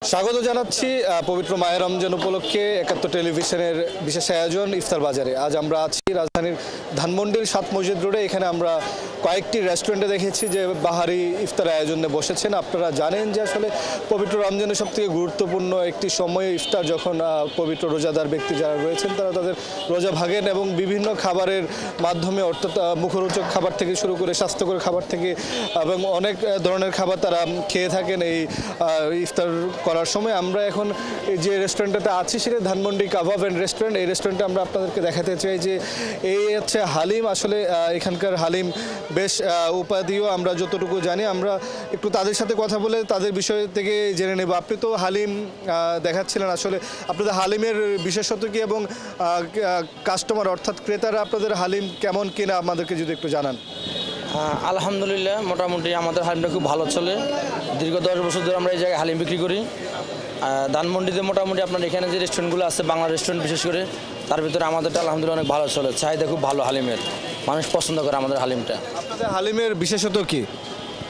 স্বাগত জানাচ্ছি পবিত্র মায়ের রমজান উপলক্ষে একাত্তর টেলিভিশনের বিশেষ আয়োজন ইফতার বাজারে। আজ আমরা আছি রাজধানীর ধানমন্ডির সাত মসজিদ রোডে। এখানে আমরা কয়েকটি রেস্টুরেন্টে দেখেছি যে বাহারি ইফতার আয়োজনে বসেছেন। আপনারা জানেন যে আসলে পবিত্র রমজানের সবথেকে গুরুত্বপূর্ণ একটি সময় ইফতার, যখন পবিত্র রোজাদার ব্যক্তি যারা রয়েছেন তারা তাদের রোজা ভাঙেন এবং বিভিন্ন খাবারের মাধ্যমে, অর্থাৎ মুখরোচক খাবার থেকে শুরু করে স্বাস্থ্যকর খাবার থেকে এবং অনেক ধরনের খাবার তারা খেয়ে থাকেন এই ইফতার করার সময়। আমরা এখন যে রেস্টুরেন্টটাতে আছি সেটা ধানমন্ডি কাবাব অ্যান্ড রেস্টুরেন্ট। এই রেস্টুরেন্টে আমরা আপনাদেরকে দেখাতে চাই যে এই হচ্ছে হালিম। আসলে এখানকার হালিম বেশ উপাদেয়, আমরা যতটুকু জানি। আমরা একটু তাদের সাথে কথা বলে তাদের বিষয় থেকে জেনে নেব। আপনি তো হালিম দেখাচ্ছিলেন, আসলে আপনাদের হালিমের বিশেষত্ব কি এবং কাস্টমার অর্থাৎ ক্রেতারা আপনাদের হালিম কেমন কিনা আমাদেরকে যদি একটু জানান। আলহামদুলিল্লাহ, মোটামুটি আমাদের হালিমটা খুব ভালো চলে। দীর্ঘ 10 বছর ধরে আমরা এই জায়গায় হালিম বিক্রি করি। ধানমন্ডিতে মোটামুটি আপনার এখানে যে রেস্টুরেন্টগুলো আছে, বাংলা রেস্টুরেন্ট বিশেষ করে, তার ভিতরে আমাদেরটা আলহামদুলিল্লাহ অনেক ভালো চলে। চাহিদা খুব ভালো হালিমের, মানুষ পছন্দ করে আমাদের হালিমটা। আপনাদের হালিমের বিশেষত্ব কি?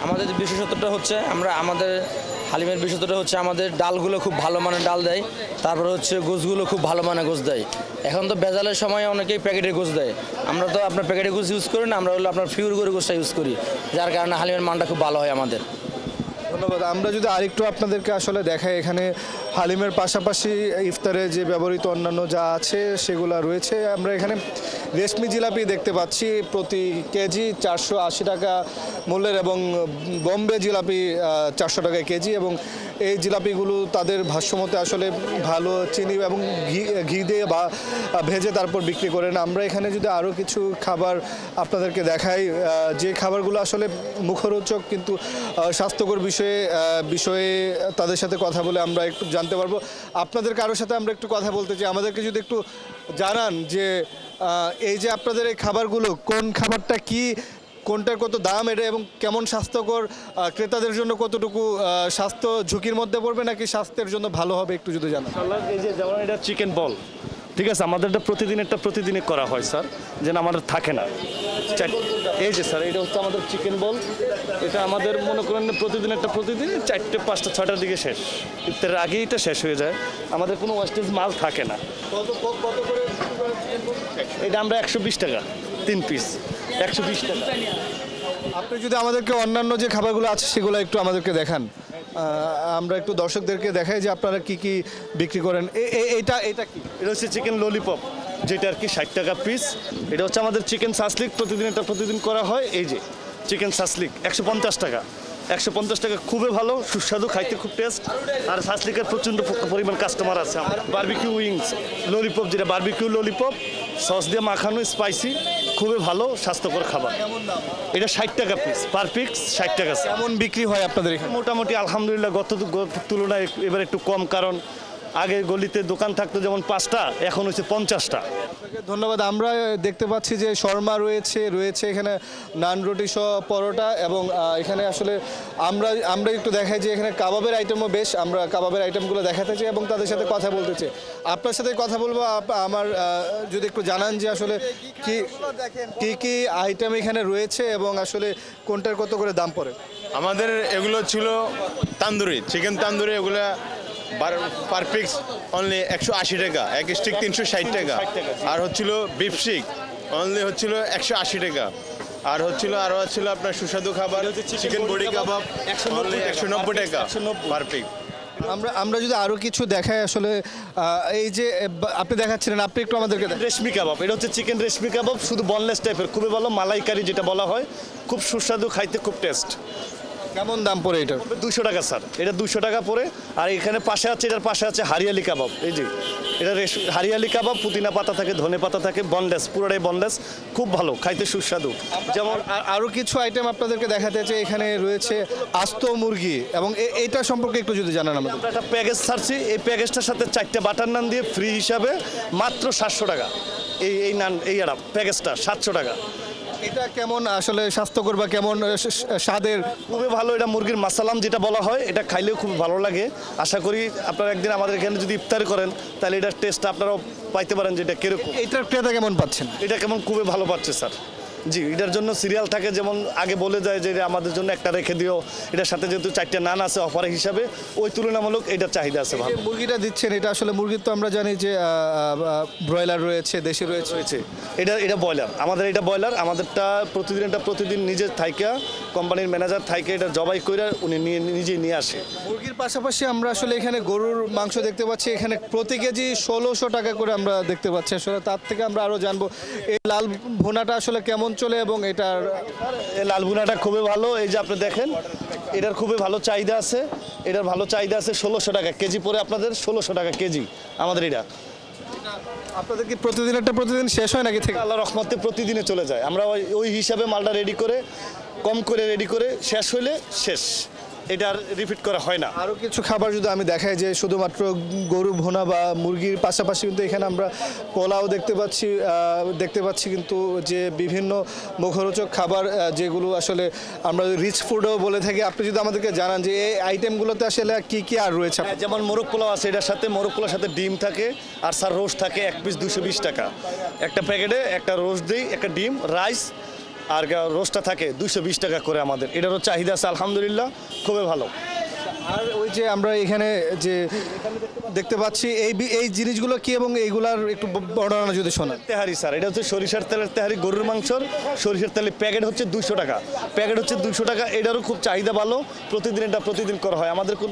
আমাদের বিশেষত্বটা হচ্ছে আমাদের হালিমের বিশেষত্বটা হচ্ছে আমাদের ডালগুলো খুব ভালো মানের ডাল দেয়। তারপরে হচ্ছে গোশগুলো খুব ভালো মানের গোশ দেয়। এখন তো ভেজালের সময় অনেকেই প্যাকেটের গোশ দেয়, আমরা তো আপনার প্যাকেটের গোশ ইউজ করি না, আমরা হলো আপনার পিওর করে গোশটা ইউজ করি, যার কারণে হালিমের মানটা খুব ভালো হয় আমাদের। ধন্যবাদ। আমরা যদি আরেকটু আপনাদেরকে আসলে দেখাই, এখানে হালিমের পাশাপাশি ইফতারে যে ব্যবহৃত অন্যান্য যা আছে সেগুলো রয়েছে। আমরা এখানে রেশমি জিলাপি দেখতে পাচ্ছি প্রতি কেজি 480 টাকা মূল্যের, এবং বোম্বে জিলাপি 400 টাকা কেজি। এবং এই জিলাপিগুলো তাদের ভাষ্যমতে আসলে ভালো চিনি এবং ঘি দিয়ে বা ভেজে তারপর বিক্রি করেন। আমরা এখানে যদি আরও কিছু খাবার আপনাদেরকে দেখাই, যে খাবারগুলো আসলে মুখরোচক কিন্তু স্বাস্থ্যকর বিষয়ে তাদের সাথে কথা বলে আমরা একটু জানতে পারবো। আপনাদের কারোর সাথে আমরা একটু কথা বলতে চাই, আমাদেরকে যদি একটু জানান যে এই যে আপনাদের এই খাবারগুলো, কোন খাবারটা কি, কোনটার কত দাম এটা, এবং কেমন স্বাস্থ্যকর, ক্রেতাদের জন্য কতটুকু স্বাস্থ্য ঝুঁকির মধ্যে পড়বে নাকি স্বাস্থ্যের জন্য ভালো হবে, একটু যদি জানান। এই যে যেমন এটা চিকেন বল, ঠিক আছে, আমাদের এটা প্রতিদিনে করা হয় স্যার, যেন আমাদের থাকে না। এই যে স্যার, এটা হচ্ছে আমাদের চিকেন বল। এটা আমাদের মনে করেন প্রতিদিন 4টে 5টা 6টার দিকে শেষ, ইফতারের আগেই এটা শেষ হয়ে যায়। আমাদের কোনো ওয়েস্টেজ মাল থাকে না। এটা আমরা 120 টাকা 3 পিস, 120 টাকা। আপনি যদি আমাদেরকে অন্যান্য যে খাবারগুলো আছে সেগুলো একটু আমাদেরকে দেখান, আমরা একটু দর্শকদেরকে দেখাই যে আপনারা কি কি বিক্রি করেন। এটা কি? এটা হচ্ছে চিকেন ললিপপ, যেটা আর কি 60 টাকা পিস। এটা হচ্ছে আমাদের চিকেন সাসলিক, প্রতিদিন করা হয়। এই যে চিকেন সাসলিক 150 টাকা, 150 টাকা, খুবই ভালো, সুস্বাদু, খাইতে খুব টেস্ট। আর সাসলিকের প্রচণ্ড পরিমাণ কাস্টমার আছে আমার। বারবিকিউ উইংস ললিপপ, যেটা বারবিকিউ ললিপপ সস দিয়ে মাখানো, স্পাইসি, খুবই ভালো স্বাস্থ্যকর খাবার। এটা 60 টাকা পিস, পার পিস 60 টাকা। কেমন বিক্রি হয় আপনাদের এখানে? মোটামুটি আলহামদুলিল্লাহ গত তুলনায় এবার একটু কম, কারণ আগে গলিতে দোকান থাকতো যেমন 5টা, এখন হচ্ছে 50টা। ধন্যবাদ। আমরা দেখতে পাচ্ছি যে শর্মা রয়েছে এখানে নান রুটি সহ পরোটা, এবং এখানে আসলে আমরা একটু দেখাই যে এখানে কাবাবের আইটেমও বেশ, আমরা কাবাবের আইটেমগুলো দেখাতে চাই এবং তাদের সাথে কথা বলতে চাই। আপনার সাথে কথা বলবো, আমার যদি একটু জানান যে আসলে কি আইটেম এখানে রয়েছে এবং আসলে কোনটার কত করে দাম পড়ে। আমাদের এগুলো ছিল তান্দুরি, চিকেন তান্দুরি, এগুলো পার পিস অনলি 180 টাকা, এক স্টিক 360 টাকা। আর হচ্ছিল বিফ স্টিক অনলি হচ্ছিল 180 টাকা। আর আরও হচ্ছিল আপনার সুস্বাদু খাবার চিকেন বডি কাবাব 190 টাকা পার পিস। আমরা যদি আরও কিছু দেখাই, আসলে এই যে আপনি দেখাচ্ছিলেন, আপনি একটু আমাদেরকে রেশমি কাবাব, এটা হচ্ছে চিকেন রেশমি কাবাব, শুধু বনলেস টাইপের, খুবই ভালো, মালাইকারি যেটা বলা হয়, খুব সুস্বাদু, খাইতে খুব টেস্ট। কেমন দাম পড়ে এটা? 200 টাকা স্যার, এটা 200 টাকা পড়ে। আর এখানে এটার পাশে আছে হারিয়ালি কাবাব। এই যে এটা হারিয়ালি কাবাব, পুদিনা পাতা থাকে, ধনে পাতা থাকে, বনলেস, পুরোটাই বনলেস, খুব ভালো, খাইতে সুস্বাদু। যেমন আরও কিছু আইটেম আপনাদেরকে দেখাতে চাই। এখানে রয়েছে আস্ত মুরগি, এবং এইটা সম্পর্কে একটু যদি জানান আমাদের। আমরা একটা প্যাকেজ ছাড়ছি, এই প্যাকেজটার সাথে 4টে বাটার নান দিয়ে ফ্রি হিসাবে মাত্র 700 টাকা। এই নান, এই প্যাকেজটা 700 টাকা। এটা কেমন আসলে স্বাস্থ্যকর বা কেমন স্বাদের? খুবই ভালো। এটা মুরগির মাসালাম যেটা বলা হয়, এটা খাইলেও খুব ভালো লাগে। আশা করি আপনারা একদিন আমাদের এখানে যদি ইফতার করেন তাহলে এটার টেস্ট আপনারাও পাইতে পারেন যে এটা কিরকম। এটার ক্রেতা কেমন পাচ্ছেন? এটা খুবই ভালো পাচ্ছে স্যার। জি, এটার জন্য সিরিয়াল থাকে, যেমন আগে বলে যায় যে আমাদের জন্য একটা রেখে দিও, এটার সাথে যেহেতু 4টা নান আছে অফার হিসাবে, ওই তুলনামূলক এটার চাহিদা আছে ভালো। যে মুরগিটা দিচ্ছেন এটা আসলে মুরগির তো আমরা জানি যে ব্রয়লার রয়েছে, দেশি রয়েছে। রয়েছে এটা ব্রয়লার, এটা ব্রয়লার, আমাদেরটা প্রতিদিন নিজের থাইকা কোম্পানির ম্যানেজার থাইকে এটা জবাই করে উনি নিজেই নিয়ে আসে। মুরগির পাশাপাশি আমরা আসলে এখানে গরুর মাংস দেখতে পাচ্ছি, এখানে প্রতি কেজি 1600 টাকা করে আমরা দেখতে পাচ্ছি। আসলে তার থেকে আমরা আরও জানবো এই লাল ভুনাটা আসলে কেমন চলে এবং এটার এই লাল ভুনাটা খুবই ভালো, এই যে আপনি দেখেন এটার খুবই ভালো চাহিদা আছে, 1600 টাকা কেজি পরে, আপনাদের 1600 টাকা কেজি আমাদের এটা। আপনাদের কি প্রতিদিন শেষ হয় নাকি থেকে? আল্লাহ রহমতে প্রতিদিনে চলে যায়, আমরা ওই হিসাবে মালটা রেডি করে কম করে রেডি করে শেষ হইলে শেষ, এটা আর রিপিট করা হয় না। আরও কিছু খাবার যদি আমি দেখাই যে শুধুমাত্র গরু ভুনা বা মুরগির পাশাপাশি কিন্তু এখানে আমরা পোলাও দেখতে পাচ্ছি কিন্তু যে বিভিন্ন মুখরোচক খাবার যেগুলো আসলে আমরা রিচ ফুডও বলে থাকি। আপনি যদি আমাদেরকে জানান যে এই আইটেমগুলোতে আসলে কি কি আর রয়েছে? হ্যাঁ, যেমন মোরগ পোলাও আছে, এটার সাথে মোরগ পোলাওর সাথে ডিম থাকে আর স্যার রোস্ট থাকে, এক পিস 220 টাকা একটা প্যাকেটে, একটা রোস্ট দিই, একটা ডিম, রাইস আর রোস্টটা থাকে 220 টাকা করে। আমাদের এটারও চাহিদা আছে আলহামদুলিল্লাহ, খুবই ভালো। আর ওই যে আমরা এখানে যে দেখতে পাচ্ছি এই জিনিসগুলো কি এবং এইগুলার একটু বর্ণনা যদি শোনান। তেহারি স্যার, এটা হচ্ছে সরিষার তেলের তেহারি, গরুর মাংসর সরিষার তেলের প্যাকেট হচ্ছে 200 টাকা, এটারও খুব চাহিদা ভালো, প্রতিদিন করা হয়, আমাদের খুব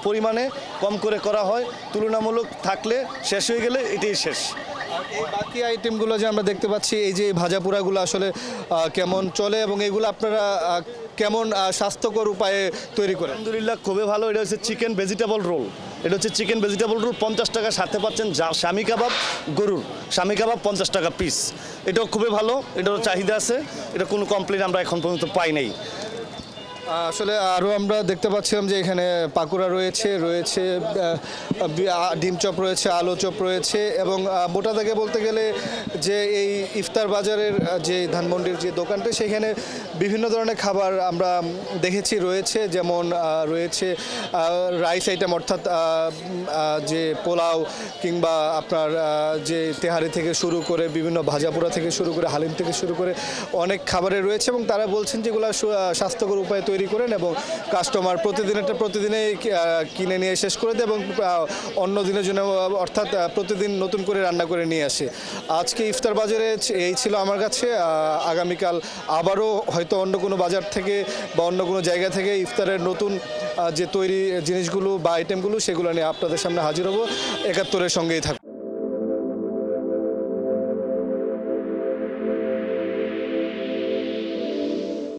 পরিমাণে কম করে করা হয়, তুলনামূলক থাকলে শেষ হয়ে গেলে এটাই শেষ। এই বাকি আইটেমগুলো যে আমরা দেখতে পাচ্ছি এই যে ভাজা পোড়াগুলো আসলে কেমন চলে এবং এগুলো আপনারা কেমন স্বাস্থ্যকর উপায়ে তৈরি করেন? আলহামদুলিল্লাহ খুবই ভালো। এটা হচ্ছে চিকেন ভেজিটেবল রোল, 50 টাকা, সাথে পাচ্ছেন স্বামী কাবাব, গরুর স্বামী কাবাব 50 টাকা পিস, এটাও খুবই ভালো, এটারও চাহিদা আছে, এটা কোনো কমপ্লেন আমরা এখন পর্যন্ত পাই নাই। আসলে আরও আমরা দেখতে পাচ্ছিলাম যে এখানে পাকোড়া রয়েছে ডিম চপ রয়েছে, আলু চপ রয়েছে এবং মোটা দাগে বলতে গেলে যে এই ইফতার বাজারের যে ধানমন্ডির যে দোকানটা সেখানে বিভিন্ন ধরনের খাবার আমরা দেখেছি রয়েছে, যেমন রয়েছে রাইস আইটেম অর্থাৎ যে পোলাও কিংবা আপনার যে তেহারি থেকে শুরু করে বিভিন্ন ভাজা পোড়া থেকে শুরু করে হালিম থেকে শুরু করে অনেক খাবারের রয়েছে এবং তারা বলছেন যেগুলো স্বাস্থ্যকর উপায়ে তৈরি করেন এবং কাস্টমার প্রতিদিনে কিনে নিয়ে শেষ করে দেয় এবং অন্য দিনের জন্য অর্থাৎ প্রতিদিন নতুন করে রান্না করে নিয়ে আসে। আজকে ইফতার বাজারে এই ছিল আমার কাছে, আগামীকাল আবারও হয়তো অন্য কোনো বাজার থেকে বা অন্য কোনো জায়গা থেকে ইফতারের নতুন যে তৈরি জিনিসগুলো বা আইটেমগুলো সেগুলো নিয়ে আপনাদের সামনে হাজির হব। 71-এর সঙ্গেই থাকবো।